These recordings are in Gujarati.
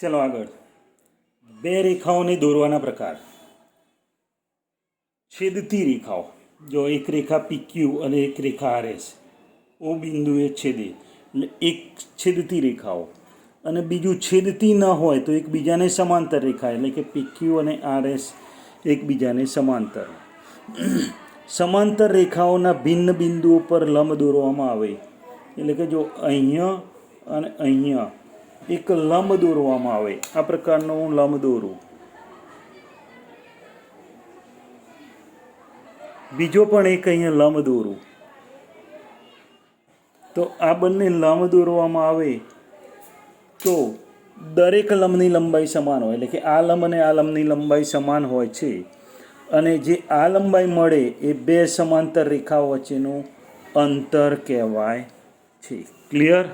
चलो આગળ બે રેખાઓને દોરવાના પ્રકાર. છેદતી રેખાઓ. જો એક રેખા PQ અને એક રેખા RS ઓ બિંદુએ છેદે એટલે એક છેદતી રેખાઓ, અને બીજું છેદતી ન હોય તો એકબીજાને સમાંતર રેખા એટલે કે PQ અને RS એકબીજાને સમાંતર. સમાંતર રેખાઓના ભિન્ન બિંદુઓ પર લંબ દોરવામાં આવે એટલે કે જો અહીંયા અને અહીંયા એક લંબ દોરવામાં આવે, આ પ્રકારનું લંબ દોરું. બીજો પણ એક અહીંયા લંબ દોરું. તો આ બંને લંબ દોરવામાં આવે તો દરેક લંબની લંબાઈ સમાન હોય, એટલે કે આ લંબ અને આ લંબની લંબાઈ સમાન હોય છે, અને જે આ લંબાઈ મળે એ બે સમાંતર રેખાઓ વચ્ચેનું અંતર કહેવાય છે. ક્લિયર?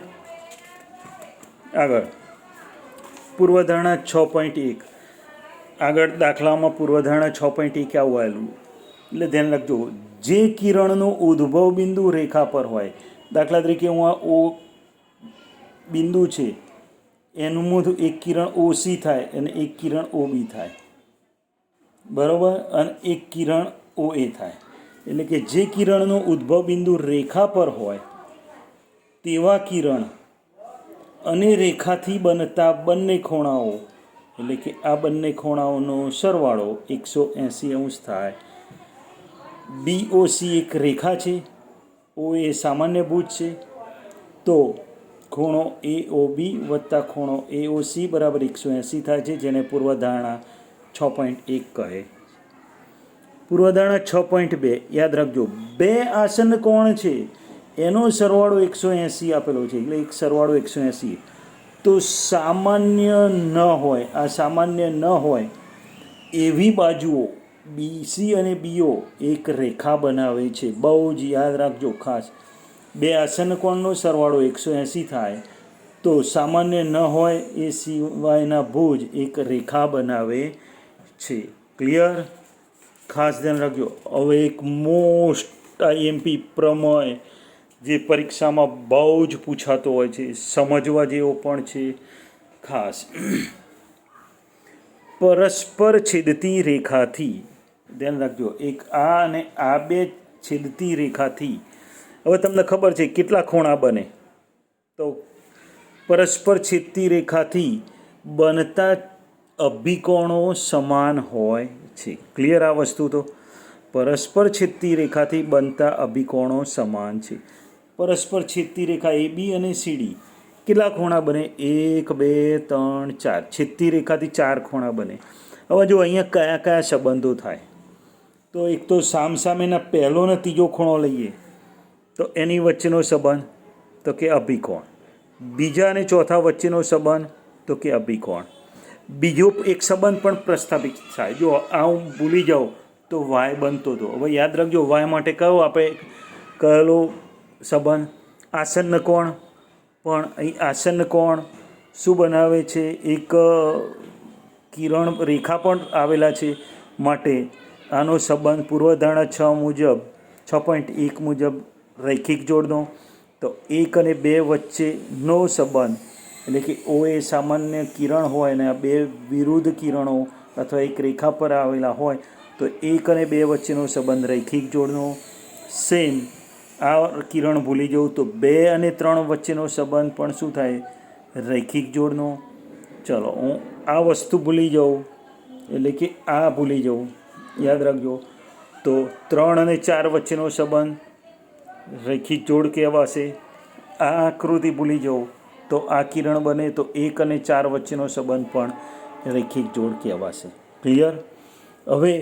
આગળ પૂર્વધારણા 6.1. આગળ દાખલામાં પૂર્વધારણા 6.1 આવું આવેલું એટલે ધ્યાન રાખજો. જે કિરણનો ઉદ્ભવ બિંદુ રેખા પર હોય, દાખલા તરીકે હું આ ઓ બિંદુ છે એનું મોઢું એક કિરણ OC થાય અને એક કિરણ OB થાય, બરાબર, અને એક કિરણ OA થાય. એટલે કે જે કિરણનો ઉદ્ભવ બિંદુ રેખા પર હોય તેવા કિરણ અને રેખાથી બનતા બંને ખૂણાઓ એટલે કે આ બંને ખૂણાઓનો સરવાળો 180 થાય. BOC એક રેખા છે, OA સામાન્ય ભુજ છે, તો ખૂણો AOB વત્તા ખૂણો AOC બરાબર 180 થાય છે, જેને પૂર્વધારણા 6.1 કહે. પૂર્વધારણા 6.2 યાદ રાખજો. બે આસન કોણ છે એનો સરવાળો 180 આપેલો છે, એટલે એક સરવાળો 180. તો સામાન્ય ન હોય, આ સામાન્ય ન હોય એવી બાજુઓ BC અને BO એક રેખા બનાવે છે. બહુ જ યાદ રાખજો ખાસ. બે આસન કોણનો સરવાળો 180 થાય તો સામાન્ય ન હોય એ સિવાયના ભુજ એક રેખા બનાવે છે. ક્લિયર? ખાસ ધ્યાન રાખજો. હવે એક મોસ્ટ IMP પ્રમેય જે પરીક્ષામાં બહુ જ પૂછાતો હોય છે, સમજવા જેવો પણ છે. ખાસ પરસ્પર છેદતી રેખાથી ધ્યાન રાખજો. એક આ અને આ બે છેદતી રેખાથી હવે તમને ખબર છે કેટલા ખૂણા બને, તો પરસ્પર છેદતી રેખાથી બનતા અભિકોણો સમાન હોય છે. ક્લિયર? આ વસ્તુ તો પરસ્પર છેદતી રેખાથી બનતા અભિકોણો સમાન છે. પરસ્પર છેદતી રેખા AB અને CD કેટલા ખૂણા બને? 1 2 3 4. છેદતી રેખાથી 4 ખૂણા બને. હવે જો અહીંયા કયા કયા સંબંધો થાય, તો એક તો સામસામેના પહેલો ને ત્રીજો ખૂણો લઈએ તો એની વચ્ચેનો સંબંધ તો કે અભિકોણ. બીજા અને ચોથા વચ્ચેનો સંબંધ તો કે અભિકોણ. બીજો એક સંબંધ પણ પ્રસ્થાપિત થાય. જો આ હું ભૂલી જાઉં તો વાય બનતો હતો. હવે યાદ રાખજો, વાય માટે કયો આપણે કહેલો સંબંધ? આસન્ન કોણ. પણ અહીં આસન્ન કોણ શું બનાવે છે? એક કિરણ રેખા પણ આવેલા છે, માટે આનો સંબંધ પૂર્વધારણા 6 મુજબ 6.1 મુજબ રૈખિક જોડનો. તો 1 અને 2 વચ્ચેનો સંબંધ એટલે કે OA સામાન્ય કિરણ હોય અને આ બે વિરુદ્ધ કિરણો અથવા એક રેખા પર આવેલા હોય તો 1 અને 2 વચ્ચેનો સંબંધ રૈખિક જોડનો. સેમ આ કિરણ ભૂલી જવું તો 2 અને 3 વચ્ચેનો સંબંધ પણ શું થાય? રૈખિક જોડનો. ચલો હું આ વસ્તુ ભૂલી જાઉં એટલે કે આ ભૂલી જાઉં, યાદ રાખજો. તો 3 અને 4 વચ્ચેનો સંબંધ રૈખિક જોડ કહેવાશે. આ આકૃતિ ભૂલી જાઉં તો આ કિરણ બને તો 1 અને 4 વચ્ચેનો સંબંધ પણ રૈખિક જોડ કહેવાશે. ક્લિયર? હવે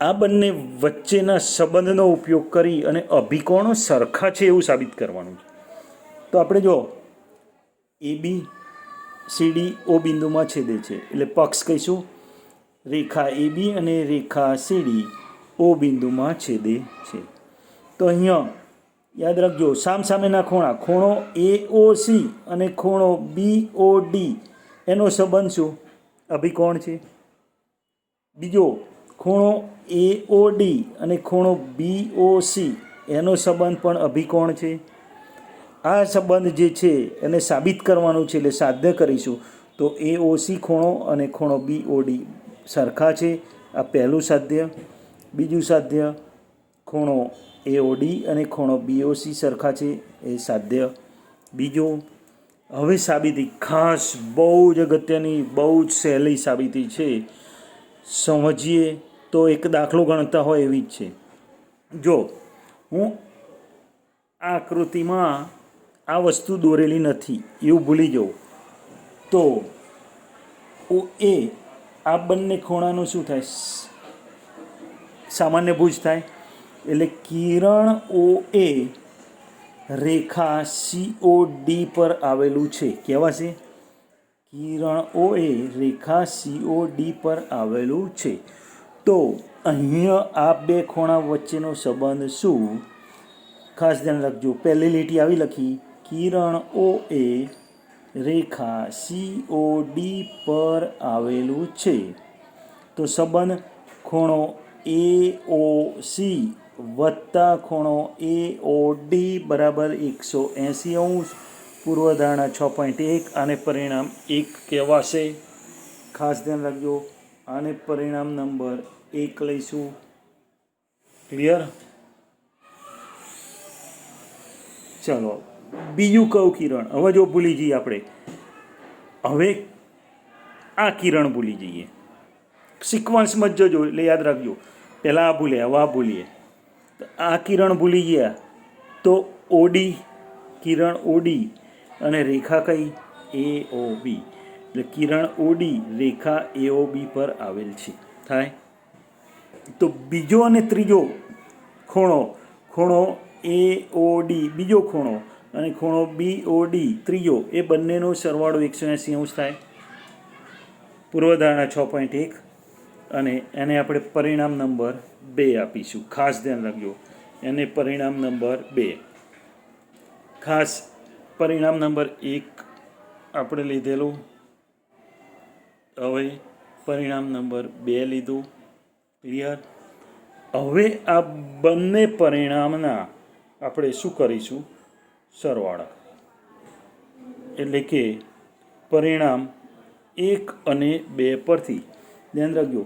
આ બંને વચ્ચેના સંબંધનો ઉપયોગ કરી અને અભિકોણો સરખા છે એવું સાબિત કરવાનું છે. તો આપણે જો AB CD O બિંદુમાં છેદે છે એટલે પક્ષ કહીશું. રેખા AB અને રેખા CD O બિંદુમાં છેદે છે. તો અહીંયા યાદ રાખજો, સામસામેના ખૂણા ખૂણો AOC અને ખૂણો BOD એનો સંબંધ શું? અભિકોણ છે. બીજો ખૂણો AOD અને ખૂણો BOC એનો સંબંધ પણ અભિકોણ છે. આ સંબંધ જે છે એને સાબિત કરવાનું છે, એટલે સાધ્ય કરીશું. તો તો AOC ખૂણો અને ખૂણો BOD સરખા છે. આ પહેલું સાધ્ય. બીજું સાધ્ય, ખૂણો AOD અને ખૂણો BOC સરખા છે, એ સાધ્ય બીજું. હવે સાબિતી ખાસ બહુ જ અગત્યની, બહુ જ સહેલી સાબિતી છે. સમજીએ તો એક દાખલો ગણતા હોય એવી જ છે. જો હું આ આકૃતિમાં આ વસ્તુ દોરેલી નથી એવું ભૂલી જાઉં તો OA આ બંને ખૂણાનું શું થાય? સામાન્ય ભુજ થાય. એટલે કિરણ OA રેખા COD પર આવેલું છે. કેવા છે? કિરણ OA રેખા COD પર આવેલું છે. તો અહીંયા આ બે ખૂણા વચ્ચેનો સંબંધ શું? ખાસ ધ્યાન રાખજો. પહેલી લીટી આવી લખી, કિરણ OA રેખા COD પર આવેલું છે. તો સંબંધ ખૂણો AOC વત્તા ખૂણો AOD બરાબર 180°. પૂર્વધારણા 6.1. આને પરિણામ 1 કહેવાશે. ખાસ ધ્યાન રાખજો. આને પરિણામ નંબર 1 લઈશું. ક્લિયર? ચલો બીજું કયું કિરણ? હવે જો ભૂલી જઈએ આપણે, હવે આ કિરણ ભૂલી જઈએ. સિક્વન્સમાં જ જજો એટલે યાદ રાખજો. પહેલાં આ ભૂલે, હવે આ ભૂલીએ. તો આ કિરણ ભૂલી ગયા તો OD, કિરણ OD અને રેખા કઈ? AOB. એટલે કિરણ OD રેખા AOB પર આવેલ છે. થાય. તો બીજો અને ત્રીજો ખૂણો, ખૂણો AOD બીજો ખૂણો અને ખૂણો BOD ત્રીજો, એ બંનેનો સરવાળો 180° થાય. પૂર્વધારણા 6.1. અને એને આપણે પરિણામ નંબર 2 આપીશું. ખાસ ધ્યાન રાખજો. એને પરિણામ નંબર 2. ખાસ પરિણામ નંબર 1 આપણે લીધેલું. હવે પરિણામ નંબર 2 લીધું. ક્લિયર? હવે આ બંને પરિણામના આપણે શું કરીશું? સરવાળા. એટલે કે પરિણામ 1 અને 2 પરથી ધ્યાન રાખજો.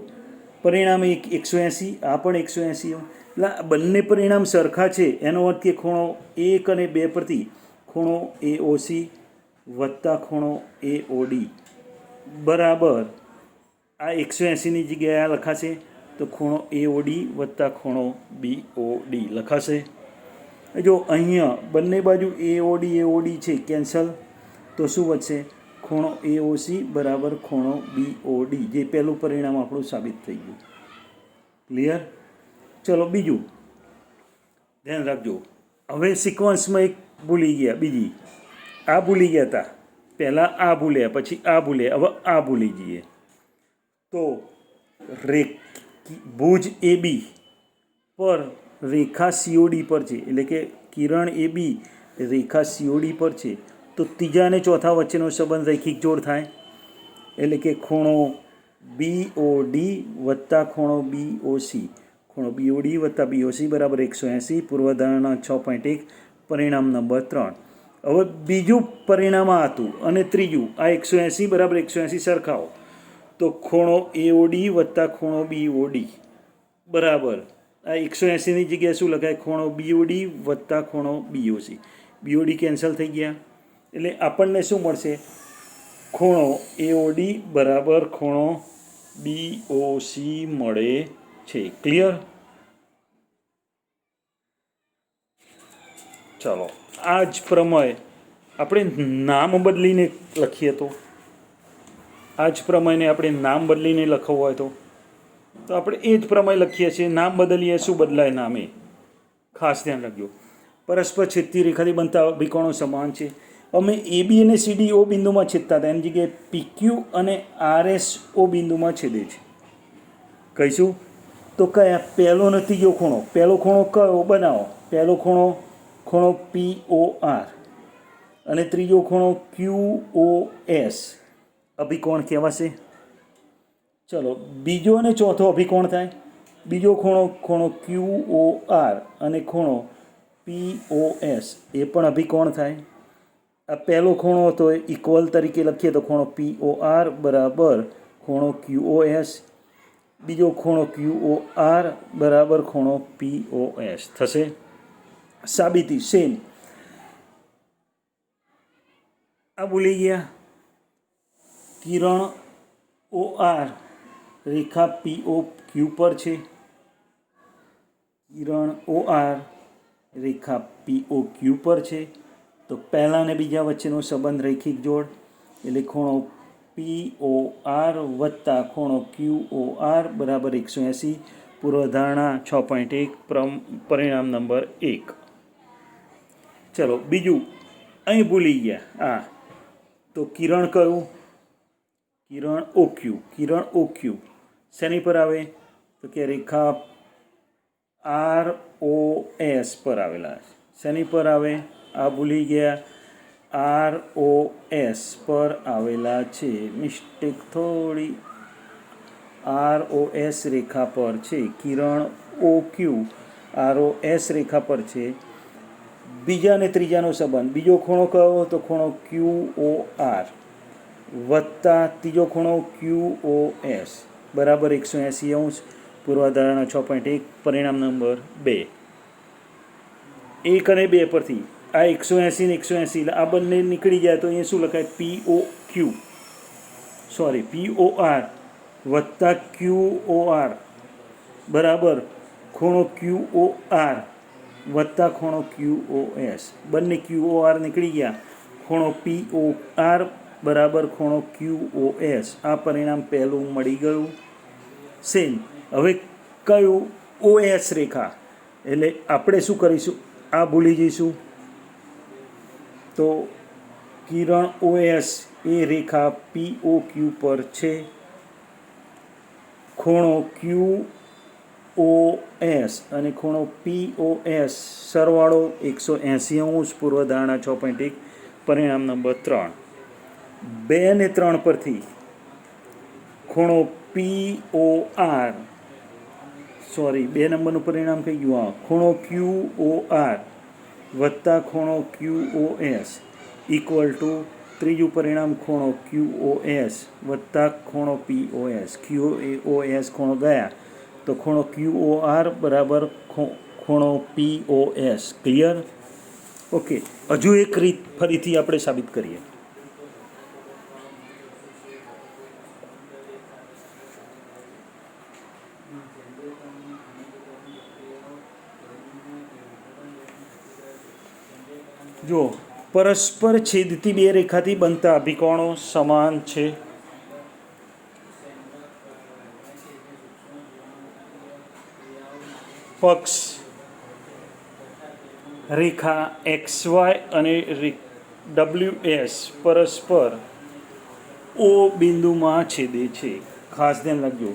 પરિણામ 180, આ પણ 180. એટલે બંને પરિણામ સરખા છે. એનો અર્થ કે ખૂણો 1 અને 2 પરથી ખૂણો AOC વત્તા ખૂણો AOD બરાબર આ 180ની જગ્યાએ આ લખાશે. તો ખૂણો AOD વત્તા ખૂણો BOD લખાશે. જો અહીંયા બંને બાજુ AOD છે, કેન્સલ. તો શું વધશે? ખૂણો AOC બરાબર ખૂણો BOD, જે પહેલું પરિણામ આપણું સાબિત થઈ ગયું. ક્લિયર? ચલો બીજું ધ્યાન રાખજો. હવે સિક્વન્સમાં એક ભૂલી ગયા, બીજી આ ભૂલી ગયા હતા. પહેલાં આ ભૂલ્યા, પછી આ ભૂલ્યા, હવે આ ભૂલી જઈએ. તો ભુજ AB પર રેખા COD પર છે. એટલે કે કિરણ AB રેખા COD પર છે. તો ત્રીજા અને ચોથા વચ્ચેનો સંબંધ રૈખિક જોડ થાય. એટલે કે ખૂણો BOD વત્તા ખૂણો BOC, ખૂણો BOD વત્તા BOC બરાબર 180. પૂર્વધારણા 6.1. પરિણામ નંબર 3. હવે બીજું પરિણામ આ હતું અને ત્રીજું આ 180 બરાબર 180 સરખાવો. તો ખૂણો AOD વત્તા ખૂણો BOD બરાબર આ 180ની જગ્યાએ શું લખાય? ખૂણો BOD વત્તા ખૂણો BOC. BOD કેન્સલ થઈ ગયા. એટલે આપણને શું મળશે? ખૂણો AOD બરાબર ખૂણો BOC મળે છે. ક્લિયર? ચાલો આ જ પ્રમેય આપણે નામ બદલીને લખીએ તો, આ જ પ્રમેયને આપણે નામ બદલીને લખવું હોય તો આપણે એ જ પ્રમેય લખીએ છીએ. નામ બદલીએ, શું બદલાય? નામે. ખાસ ધ્યાન રાખજો. પરસ્પર છેદતી રેખાથી બનતા અભિકોણો સમાન છે. અમે AB અને CD O બિંદુમાં છેદતા હતા, એની જગ્યાએ PQ અને RS O બિંદુમાં છેદે છે. કહીશું તો કયા? પહેલો નતીજો ખૂણો, પહેલો ખૂણો કયો બનાવો? પહેલો ખૂણો ખૂણો POR અને ત્રીજો ખૂણો QOS અભિકોણ કહેવાશે. ચલો બીજો અને ચોથો અભિકોણ થાય. બીજો ખૂણો ખૂણો QOR અને ખૂણો POS એ પણ અભિકોણ થાય. આ પહેલો ખૂણો તો ઇક્વલ તરીકે લખીએ તો ખૂણો POR બરાબર ખૂણો QOS, બીજો ખૂણો QOR બરાબર ખૂણો POS થશે. સાબિતી સેમ. આ ભૂલી ગયા. કિરણ OR રેખા POQ પર છે. કિરણ OR રેખા POQ પર છે. તો પહેલા ને બીજા વચ્ચેનો સંબંધ રૈખિક જોડ એટલે ખૂણો POR વત્તા ખૂણો QOR બરાબર 180. પૂર્વધારણા 6.1 પરિણામ નંબર 1. ચલો બીજું અહીં ભૂલી ગયા. તો કિરણ કયું? કિરણ OQ. કિરણ OQ શેની પર આવે તો કે રેખા ROS પર આવેલા છે. શેની પર આવે? આ ભૂલી ગયા. ROS પર આવેલા છે. મિસ્ટેક થોડી. ROS રેખા પર છે. કિરણ OQ ROS રેખા પર છે. બીજા ને ત્રીજાનો સંબંધ. બીજો ખૂણો કયો તો ખૂણો QOR વત્તા ત્રીજો ખૂણો QOS બરાબર 180°. પૂર્વધારણા 6.1 પરિણામ નંબર 2. 1 અને 2 પરથી આ 180 ને 180 આ બંને નીકળી જાય તો અહીંયા શું લખાય? POR વત્તા QOR બરાબર ખૂણો QOR વત્તા ખૂણો QOS. બંને QOR નીકળી ગયા. ખૂણો POR બરાબર ખૂણો QOS. આ પરિણામ પહેલું મળી ગયું. સેમ. હવે કયું? OS રેખા. એટલે આપણે શું કરીશું? આ ભૂલી જઈશું. તો કિરણ OS એ રેખા POQ પર છે. ખૂણો QOS અને ખૂણો POS સરવાળો 180°. પૂર્વધારણા 6.1 પરિણામ નંબર 3. 2 અને 3 પરથી ખૂણો POR 2 નંબરનું પરિણામ કઈ ગયું? ખૂણો QOR વત્તા ખૂણો QOS ઇક્વલ ટુ ત્રીજું પરિણામ ખૂણો QOS વત્તા ખૂણો POS. QOS ખૂણો ગયા તો ખૂણો QOR બરાબર ખૂણો POS. ક્લિયર? ઓકે. હજુ એક રીત ફરીથી આપણે સાબિત કરીએ. જો પરસ્પર છેદતી બે રેખાથી બનતા અભિકોણો સમાન છે. પક્ષ રેખા XY અને WS પરસ્પર O બિંદુમાં છેદે છે. ખાસ ધ્યાન રાખજો.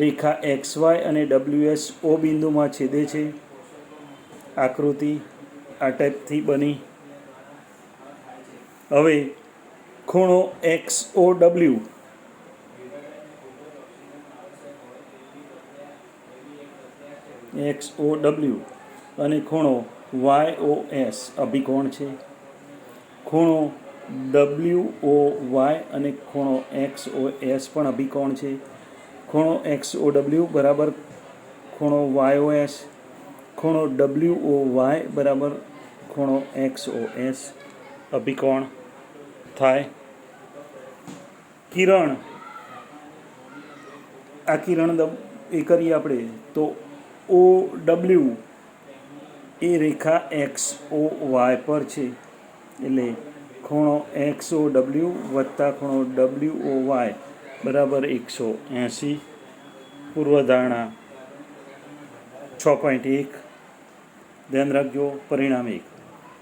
રેખા XY અને WS O બિંદુમાં છેદે છે. આકૃતિ આ ટાઈપથી બની. હવે ખૂણો XOW અને ખૂણો YOS અભિકોણ છે. ખૂણો WOY અને ખૂણો XOS પણ અભિકોણ છે. ખૂણો XOW બરાબર ખૂણો YOS, ખૂણો WOY બરાબર ખૂણો XOS અભિકોણ થાય. કિરણ આ કિરણ એ કરીએ આપણે તો OW એ રેખા XOY પર છે. એટલે ખૂણો XOW વત્તા ખૂણો WOY બરાબર 180. પૂર્વધારણા 6.1. ધ્યાન રાખજો. પરિણામ 1.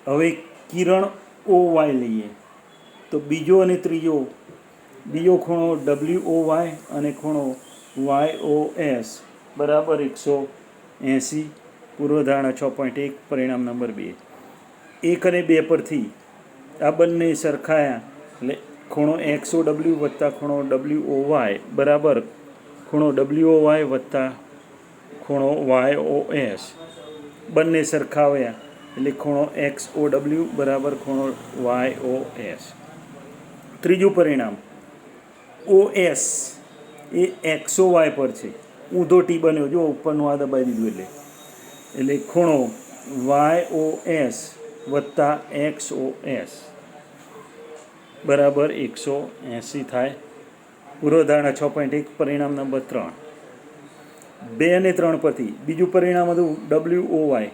હવે કિરણ OY લઈએ તો બીજો અને ત્રીજો બીજો ખૂણો WOY અને ખૂણો YOS બરાબર 180. પૂર્વધારણા 6.1 પરિણામ નંબર 2. 1 અને 2 પરથી આ બંને સરખાયા એટલે ખૂણો XOW વત્તા ખૂણો WOY બરાબર ખૂણો WOY વત્તા ખૂણો YOS બંને સરખાવ્યા એટલે ખૂણો XOW બરાબર ખૂણો YOS. ત્રીજું પરિણામ OS એ XOY પર છે. ઊંધો ટી બન્યો, જો ઉપરનું આ દબાઈ દીધું એટલે ખૂણો YOS વત્તા XOS બરાબર 180 થાય. પૂર્વધારણા 6.1. પરિણામ નંબર 3. 2 અને 3 પરથી બીજું પરિણામ હતું WOY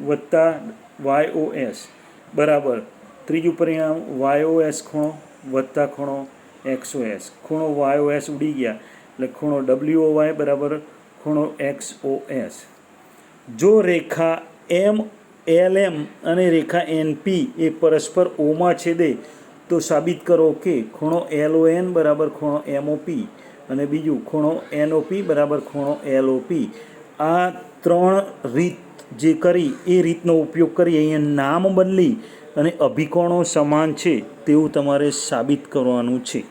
વત્તા YOS બરાબર ત્રીજું પરિણામ YOS ખૂણો વત્તા ખૂણો XOS. ખૂણો YOS ઉડી ગયા એટલે ખૂણો WOY બરાબર ખૂણો XOS. જો રેખા LM અને રેખા NP એ પરસ્પર ઓમાં છેદે તો સાબિત કરો કે ખૂણો LON બરાબર ખૂણો MOP અને બીજું ખૂણો NOP બરાબર ખૂણો LOP. આ 3 રીત જે કરી એ રીતનો ઉપયોગ કરી અહીંયા નામ બદલી અને અભિકોણો સમાન છે તેવું તમારે સાબિત કરવાનું છે.